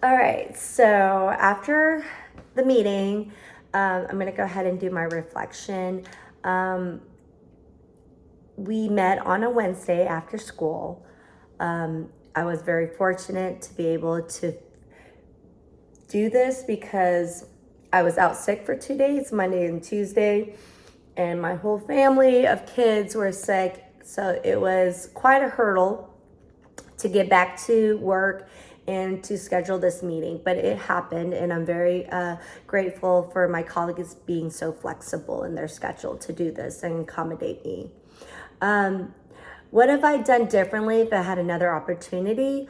All right, so after the meeting, I'm going to go ahead and do my reflection. Um, we met on a Wednesday after school. I was very fortunate to be able to do this because I was out sick for 2 days, Monday and Tuesday, and my whole family of kids were sick. So it was quite a hurdle to get back to work and to schedule this meeting, but it happened, and I'm very grateful for my colleagues being so flexible in their schedule to do this and accommodate me. Um, what have I done differently if I had another opportunity?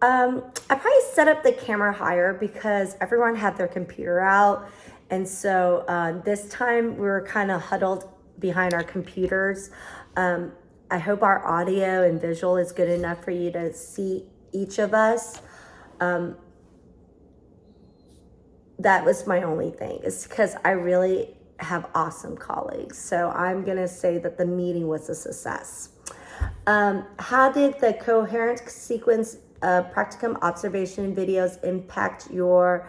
I probably set up the camera higher because everyone had their computer out. And so this time we were kind of huddled behind our computers. Um, I hope our audio and visual is good enough for you to see each of us. That was my only thing, is because I really have awesome colleagues. So I'm going to say that the meeting was a success. How did the coherent sequence of practicum observation videos impact your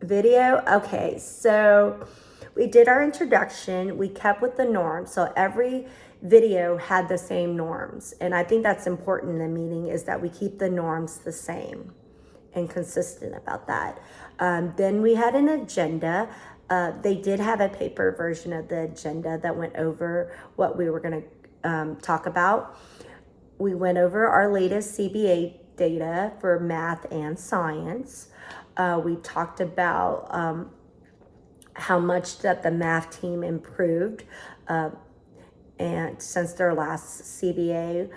video? Okay, so we did our introduction. We kept with the norms. So every video had the same norms. And I think that's important in a meeting, is that we keep the norms the same and consistent about that. Then we had an agenda. They did have a paper version of the agenda that went over what we were going to talk about. We went over our latest CBA data for math and science. We talked about how much that the math team improved, and since their last CBA,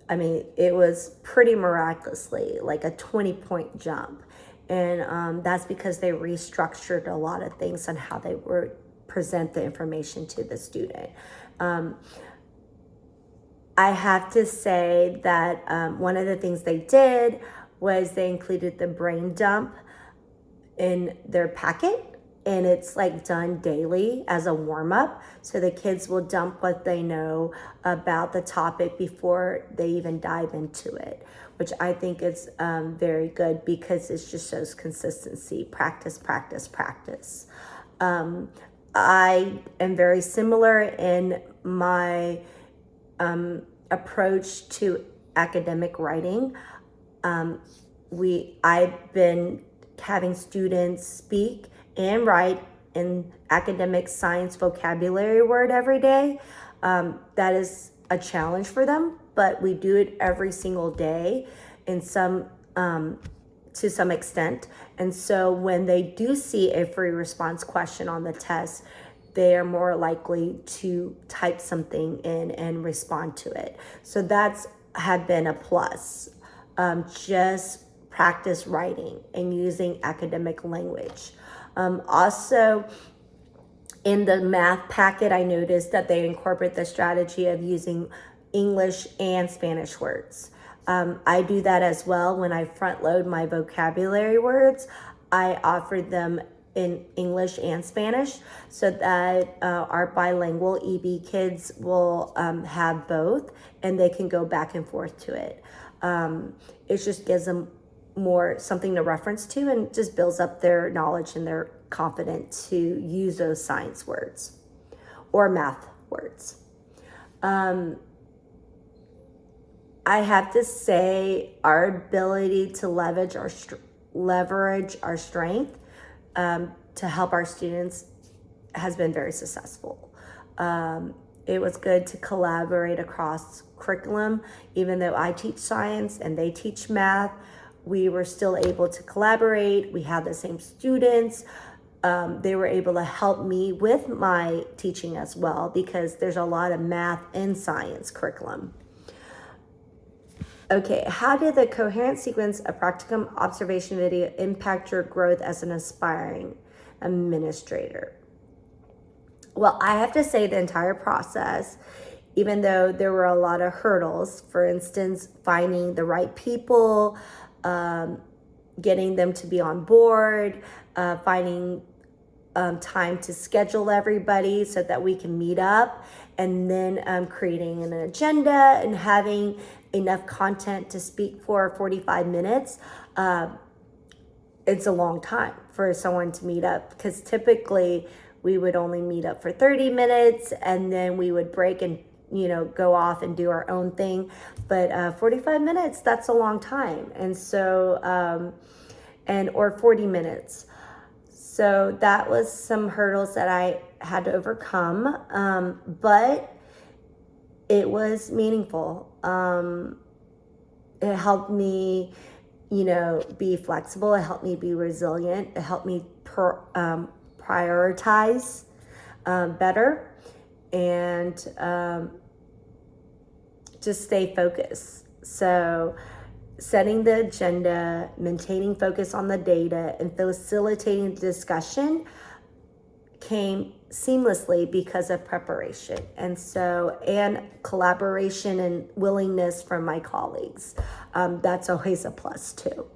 I mean, it was pretty miraculously like a 20-point jump. And that's because they restructured a lot of things on how they were present the information to the student. I have to say that one of the things they did was they included the brain dump in their packet, and it's like done daily as a warm-up. So the kids will dump what they know about the topic before they even dive into it, which I think is very good because it just shows consistency. Practice, practice, practice. I am very similar in my approach to academic writing. I've been having students speak and write in academic science vocabulary word every day. That is a challenge for them, but we do it every single day in some to some extent. And so when they do see a free response question on the test, they are more likely to type something in and respond to it. So that's had been a plus. Just practice writing and using academic language. Also, in the math packet, I noticed that they incorporate the strategy of using English and Spanish words. I do that as well. When I front load my vocabulary words, I offered them in English and Spanish so that our bilingual EB kids will have both, and they can go back and forth to it. It just gives them more something to reference to, and just builds up their knowledge and their confidence to use those science words or math words. I have to say our ability to leverage our strength to help our students has been very successful. It was good to collaborate across curriculum. Even though I teach science and they teach math, we were still able to collaborate. We had the same students. They were able to help me with my teaching as well, because there's a lot of math and science curriculum. Okay, how did the coherent sequence of practicum observation video impact your growth as an aspiring administrator? Well, I have to say the entire process, even though there were a lot of hurdles, for instance, finding the right people, getting them to be on board, finding time to schedule everybody so that we can meet up, and then creating an agenda and having enough content to speak for 45 minutes, it's a long time for someone to meet up, because typically we would only meet up for 30 minutes and then we would break and go off and do our own thing. But 45 minutes, that's a long time. And so or 40 minutes. So that was some hurdles that I had to overcome, but it was meaningful. It helped me, be flexible. It helped me be resilient. It helped me prioritize better, and just stay focused. So setting the agenda, maintaining focus on the data, and facilitating the discussion came seamlessly because of preparation, and collaboration and willingness from my colleagues. That's always a plus too.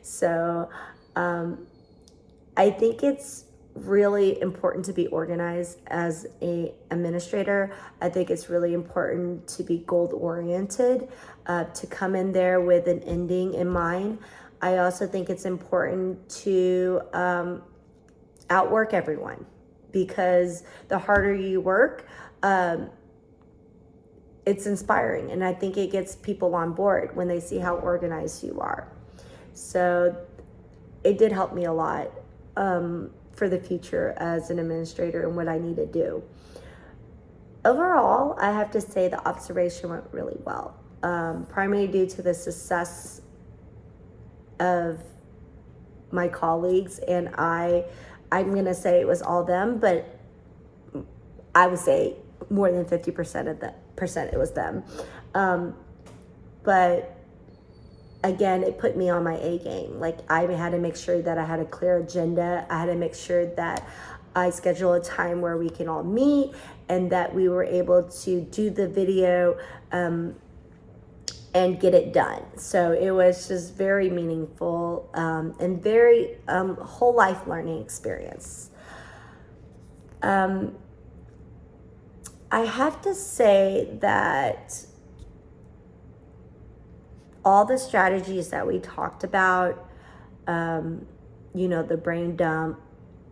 So I think it's really important to be organized as an administrator. I think it's really important to be goal oriented, to come in there with an ending in mind. I also think it's important to outwork everyone, because the harder you work, it's inspiring, and I think it gets people on board when they see how organized you are. So it did help me a lot for the future as an administrator and what I need to do. Overall, I have to say the observation went really well, primarily due to the success of my colleagues, and I'm going to say it was all them, but I would say more than 50% of the percent it was them. But again, it put me on my A game. Like, I had to make sure that I had a clear agenda. I had to make sure that I schedule a time where we can all meet, and that we were able to do the video and get it done. So it was just very meaningful and very whole life learning experience. I have to say that all the strategies that we talked about, the brain dump,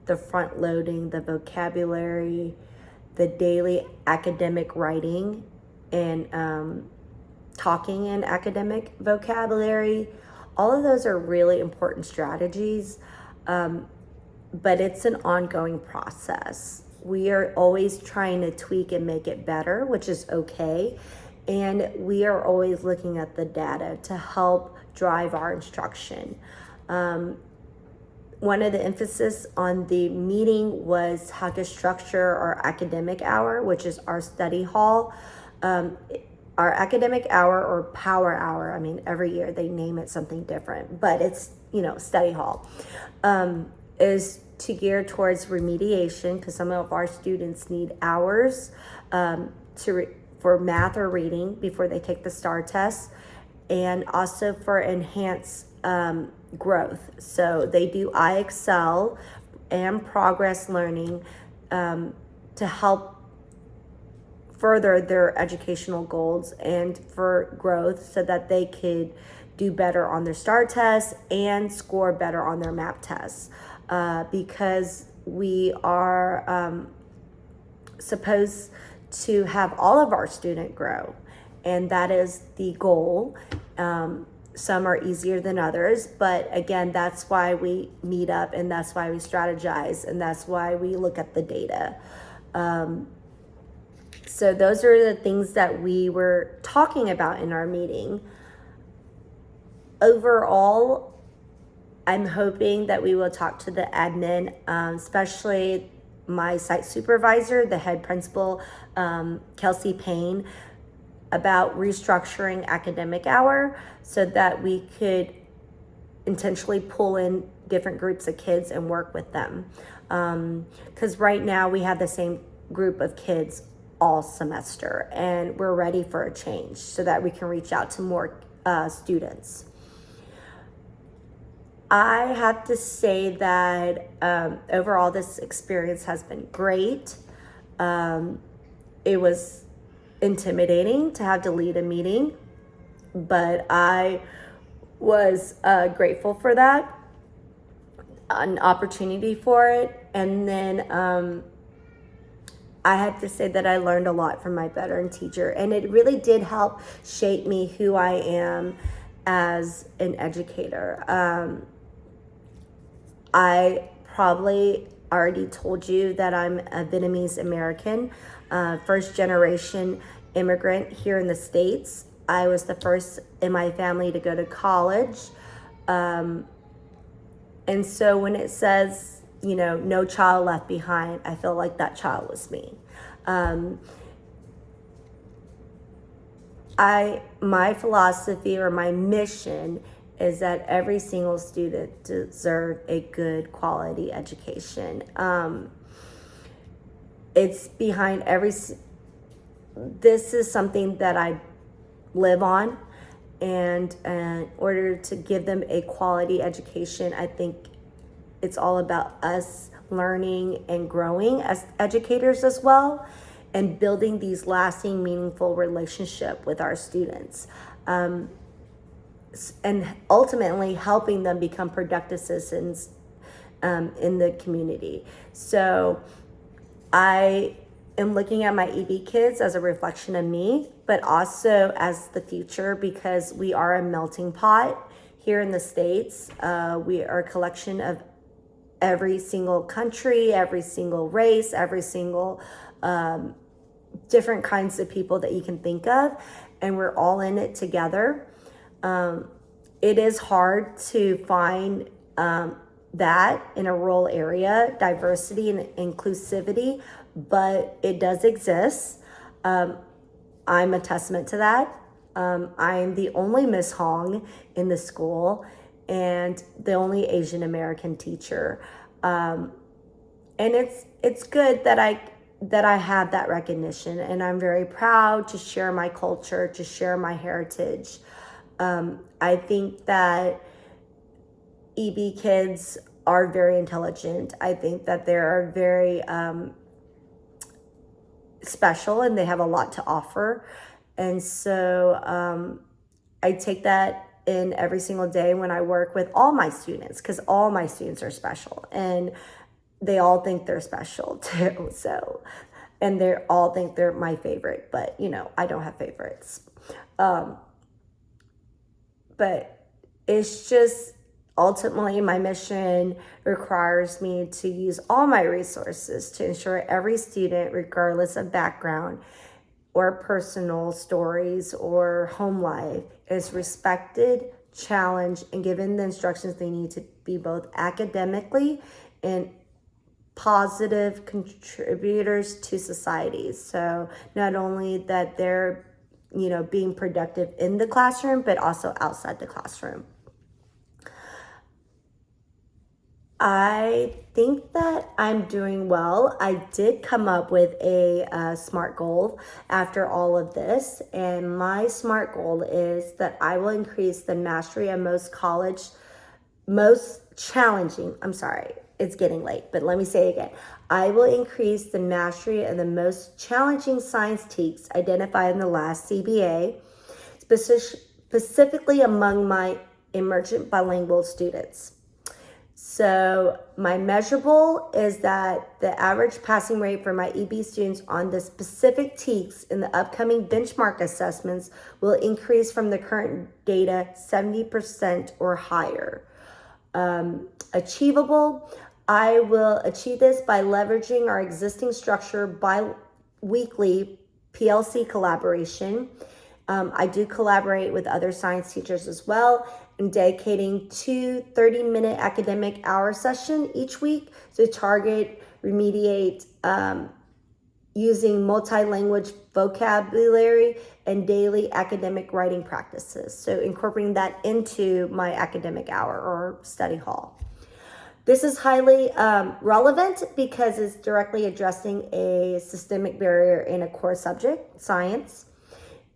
the front loading, the vocabulary, the daily academic writing, and talking in academic vocabulary, all of those are really important strategies, but it's an ongoing process. We are always trying to tweak and make it better, which is okay. And we are always looking at the data to help drive our instruction. One of the emphasis on the meeting was how to structure our academic hour, which is our study hall. Our academic hour, or power hour, every year they name it something different, but it's, study hall, is to gear towards remediation, because some of our students need hours for math or reading before they take the STAR test, and also for enhanced growth. So they do IXL and progress learning to help further their educational goals and for growth, so that they could do better on their STAR tests and score better on their MAP tests, because we are supposed to have all of our students grow, and that is the goal. Some are easier than others, but again, that's why we meet up, and that's why we strategize, and that's why we look at the data. So those are the things that we were talking about in our meeting. Overall, I'm hoping that we will talk to the admin, especially my site supervisor, the head principal, Kelsey Payne, about restructuring academic hour so that we could intentionally pull in different groups of kids and work with them. Because right now we have the same group of kids all semester, and we're ready for a change so that we can reach out to more students. I have to say that overall this experience has been great. It was intimidating to have to lead a meeting, but I was grateful for that, an opportunity for it. And then I have to say that I learned a lot from my veteran teacher, and it really did help shape me who I am as an educator. I probably already told you that I'm a Vietnamese American, first generation immigrant here in the States. I was the first in my family to go to college. And so when it says, no child left behind, I feel like that child was me. My philosophy or my mission is that every single student deserves a good quality education. It's behind this is something that I live on. And in order to give them a quality education, I think it's all about us learning and growing as educators as well, and building these lasting, meaningful relationship with our students, and ultimately helping them become productive citizens in the community. So I am looking at my EB kids as a reflection of me, but also as the future, because we are a melting pot here in the States. We are a collection of every single country, every single race, every single different kinds of people that you can think of, and we're all in it together. It is hard to find that in a rural area, diversity and inclusivity, but it does exist. I'm a testament to that. I'm the only Miss Hong in the school and the only Asian American teacher. And it's good that I have that recognition, and I'm very proud to share my culture, to share my heritage. I think that EB kids are very intelligent. I think that they are very special, and they have a lot to offer. And so I take that in every single day when I work with all my students, because all my students are special, and they all think they're special too. So, and they all think they're my favorite, but I don't have favorites. But it's just ultimately my mission requires me to use all my resources to ensure every student, regardless of background or personal stories or home life, is respected, challenged, and given the instructions they need to be both academically and positive contributors to society. So not only that they're being productive in the classroom, but also outside the classroom. I think that I'm doing well. I did come up with a SMART goal after all of this, and my SMART goal is that I will increase the mastery of it's getting late, but let me say it again. I will increase the mastery of the most challenging science techniques identified in the last CBA, specifically among my emergent bilingual students. So my measurable is that the average passing rate for my EB students on the specific techniques in the upcoming benchmark assessments will increase from the current data 70% or higher. Achievable, I will achieve this by leveraging our existing structure bi-weekly PLC collaboration. I do collaborate with other science teachers as well, and dedicating 2 30-minute academic hour sessions each week to target, remediate, using multi-language vocabulary and daily academic writing practices. So incorporating that into my academic hour or study hall. This is highly relevant because it's directly addressing a systemic barrier in a core subject, science.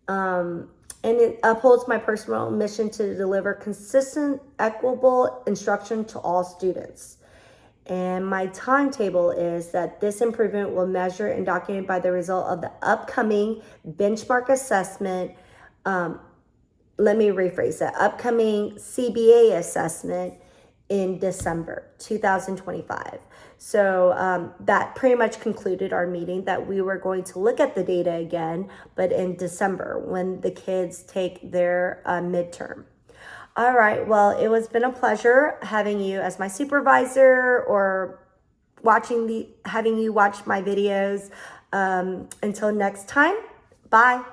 And it upholds my personal mission to deliver consistent, equitable instruction to all students. And my timetable is that this improvement will measure and document by the result of the upcoming benchmark assessment let me rephrase that, upcoming CBA assessment in December 2025. So that pretty much concluded our meeting, that we were going to look at the data again, but in December when the kids take their midterm. All right, well, it was been a pleasure having you as my supervisor, or having you watch my videos. Until next time, bye.